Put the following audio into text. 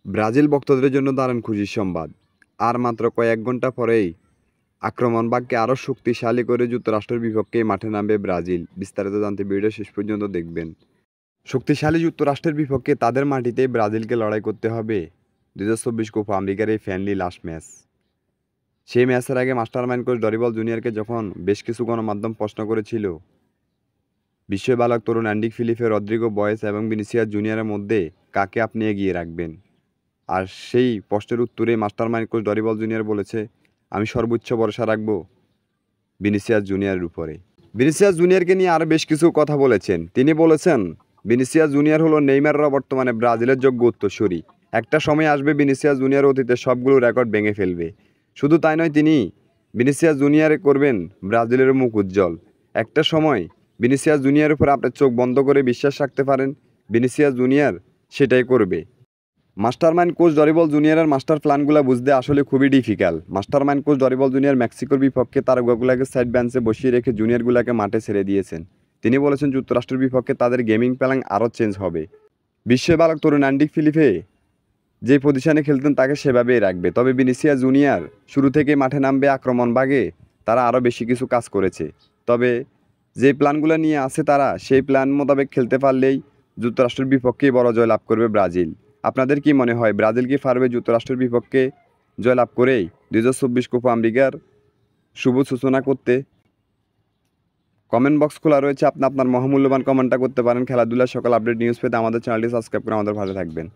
Brazil ভক্তদের জন্য দারুণ খুশির সংবাদ। আর মাত্র কয়েক ঘন্টা পরেই আক্রমণ ভাগকে আরও শক্তিশালী করে যুক্তরাষ্ট্রের বিপক্ষে মাঠে নামবে ব্রাজিল। বিস্তারিত জানতে ভিডিও শেষ পর্যন্ত দেখবেন। শক্তিশালী যুক্তরাষ্ট্রের বিপক্ষে তাদের মাটিতেই ব্রাজিলকে লড়াই করতে হবে 2024 কোপা আমেরিকার এই ফ্রেন্ডলি লাস্ট ম্যাচ। সেই ম্যাচের আগে মাস্টারমাইন্ড কোচ ডরিবল জুনিয়রকে যখন বেশ কিছু গণমাধ্যম প্রশ্ন করেছিল বিশ্ববালক তরুণ অ্যান্ডি ফিলিপে, রদ্রিগো বয়েস এবং ভিনিসিয়াস জুনিয়রের মধ্যে কাকে আপনি এগিয়ে রাখবেন, আর সেই প্রশ্নের উত্তরে মাস্টারমাইন্ড কোচ ডরিবল জুনিয়র বলেছে, আমি সর্বোচ্চ ভরসা রাখব ভিনিসিয়াস জুনিয়রের উপরে। ভিনিসিয়াস জুনিয়রকে নিয়ে আরও বেশ কিছু কথা বলেছেন। তিনি বলেছেন, ভিনিসিয়াস জুনিয়র হলো নেইমাররা বর্তমানে ব্রাজিলের যোগ্য উত্তরসূরি। একটা সময় আসবে ভিনিসিয়াস জুনিয়র অতীতের সবগুলো রেকর্ড ভেঙে ফেলবে। শুধু তাই নয়, তিনি ভিনিসিয়াস জুনিয়রে করবেন ব্রাজিলের মুখ উজ্জ্বল। একটা সময় ভিনিসিয়াস জুনিয়রের উপর আপনি চোখ বন্ধ করে বিশ্বাস রাখতে পারেন, ভিনিসিয়াস জুনিয়র সেটাই করবে। মাস্টারমাইন্ড কোচ ডরিবল জুনিয়রের মাস্টার প্ল্যানগুলো বুঝতে আসলে খুবই difficult. Mastermind coach Dorival junior মেক্সিকোর বিপক্ষে তারকাগুলোকে সাইড বেঞ্চে বসিয়ে রেখে জুনিয়রগুলোকে মাঠে ছেড়ে দিয়েছেন। তিনি বলেছেন, যুক্তরাষ্ট্রের বিপক্ষে তাদের গেমিং প্ল্যান আরও চেঞ্জ হবে। বিশ্ববালক তরুণ অ্যান্ডি ফিলিপে যে পজিশনে খেলতেন তাকে সেভাবেই রাখবে। তবে ভিনিসিয়াস জুনিয়র শুরু থেকেই মাঠে নামবে আক্রমণ ভাগে। তারা আরও বেশি কিছু কাজ করেছে। তবে যে প্ল্যানগুলো নিয়ে আসে তারা সেই প্ল্যান মোতাবেক খেলতে পারলেই যুক্তরাষ্ট্রের বিপক্ষেই বড় জয় লাভ করবে ব্রাজিল। আপনাদের কি মনে হয়, ব্রাজিল কি পারবে যুক্তরাষ্ট্রের বিপক্ষে জয়লাভ করেই 2024 কোপা আমেরিকার শুভ সূচনা করতে? কমেন্ট বক্স খোলা রয়েছে, আপনি আপনার মহামূল্যবান কমেন্টটা করতে পারেন। খেলাধুলার সকল আপডেট নিউজ পেতে আমাদের চ্যানেলটি সাবস্ক্রাইব করে আমাদের ভালো থাকবেন।